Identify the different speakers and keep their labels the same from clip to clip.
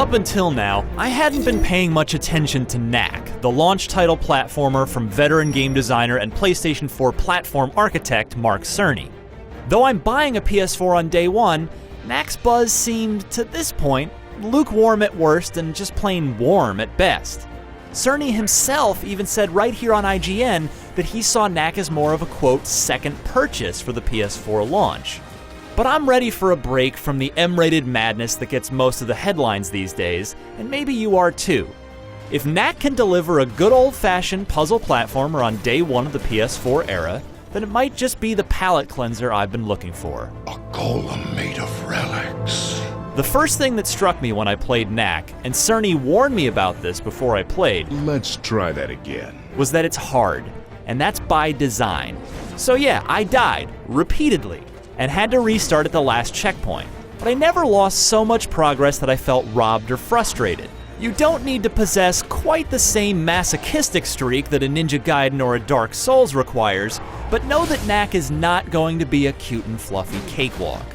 Speaker 1: Up until now, I hadn't been paying much attention to Knack, the launch title platformer from veteran game designer and PlayStation 4 platform architect Mark Cerny. Though I'm buying a PS4 on day one, Knack's buzz seemed, to this point, lukewarm at worst and just plain warm at best. Cerny himself even said right here on IGN that he saw Knack as more of a, quote, second purchase for the PS4 launch. But I'm ready for a break from the M-rated madness that gets most of the headlines these days, and maybe you are too. If Knack can deliver a good old-fashioned puzzle platformer on day one of the PS4 era, then it might just be the palate cleanser I've been looking for.
Speaker 2: A golem made of relics.
Speaker 1: The first thing that struck me when I played Knack, and Cerny warned me about this before I played,
Speaker 2: Let's try that again.
Speaker 1: was that it's hard, and that's by design. So yeah, I died, repeatedly, and had to restart at the last checkpoint. But I never lost so much progress that I felt robbed or frustrated. You don't need to possess quite the same masochistic streak that a Ninja Gaiden or a Dark Souls requires, but know that Knack is not going to be a cute and fluffy cakewalk.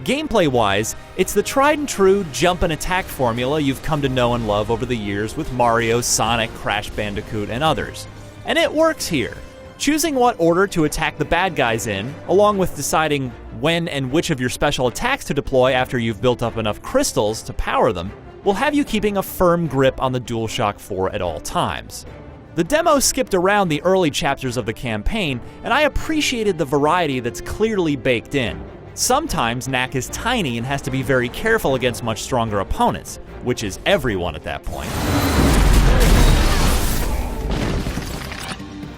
Speaker 1: Gameplay-wise, it's the tried and true jump and attack formula you've come to know and love over the years with Mario, Sonic, Crash Bandicoot, and others. And it works here. Choosing what order to attack the bad guys in, along with deciding when and which of your special attacks to deploy after you've built up enough crystals to power them, will have you keeping a firm grip on the DualShock 4 at all times. The demo skipped around the early chapters of the campaign, and I appreciated the variety that's clearly baked in. Sometimes Knack is tiny and has to be very careful against much stronger opponents, which is everyone at that point.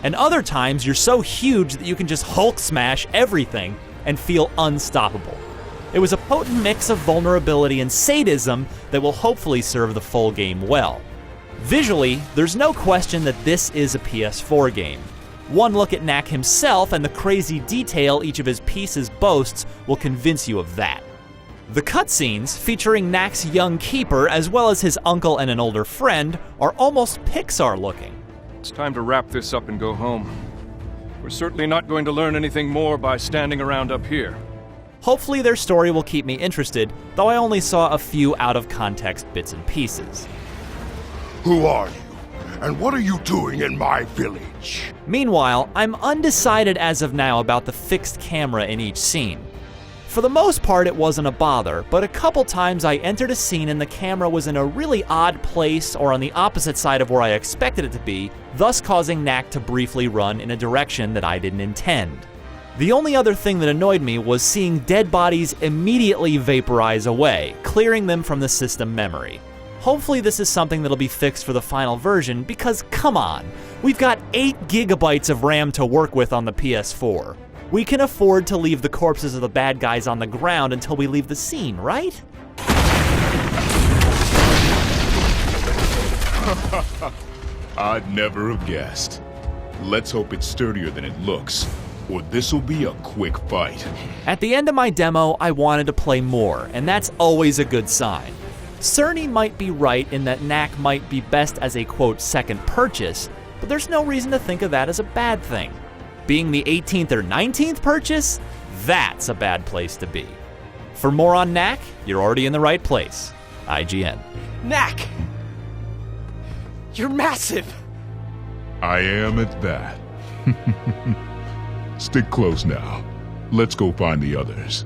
Speaker 1: And other times you're so huge that you can just Hulk smash everything and feel unstoppable. It was a potent mix of vulnerability and sadism that will hopefully serve the full game well. Visually, there's no question that this is a PS4 game. One look at Knack himself and the crazy detail each of his pieces boasts will convince you of that. The cutscenes, featuring Knack's young keeper as well as his uncle and an older friend, are almost Pixar-looking.
Speaker 3: It's time to wrap this up and go home. We're certainly not going to learn anything more by standing around up here.
Speaker 1: Hopefully their story will keep me interested, though I only saw a few out-of-context bits and pieces.
Speaker 2: Who are you? And what are you doing in my village?
Speaker 1: Meanwhile, I'm undecided as of now about the fixed camera in each scene. For the most part, it wasn't a bother, but a couple times I entered a scene and the camera was in a really odd place or on the opposite side of where I expected it to be, thus causing Knack to briefly run in a direction that I didn't intend. The only other thing that annoyed me was seeing dead bodies immediately vaporize away, clearing them from the system memory. Hopefully this is something that'll be fixed for the final version, because come on, we've got 8 gigabytes of RAM to work with on the PS4. We can afford to leave the corpses of the bad guys on the ground until we leave the scene, right?
Speaker 2: I'd never have guessed. Let's hope it's sturdier than it looks, or this'll be a quick fight.
Speaker 1: At the end of my demo, I wanted to play more, and that's always a good sign. Cerny might be right in that Knack might be best as a, quote, second purchase, but there's no reason to think of that as a bad thing. Being the 18th or 19th purchase, that's a bad place to be. For more on Knack, you're already in the right place. IGN.
Speaker 4: Knack! You're massive!
Speaker 2: I am at that. Stick close now. Let's go find the others.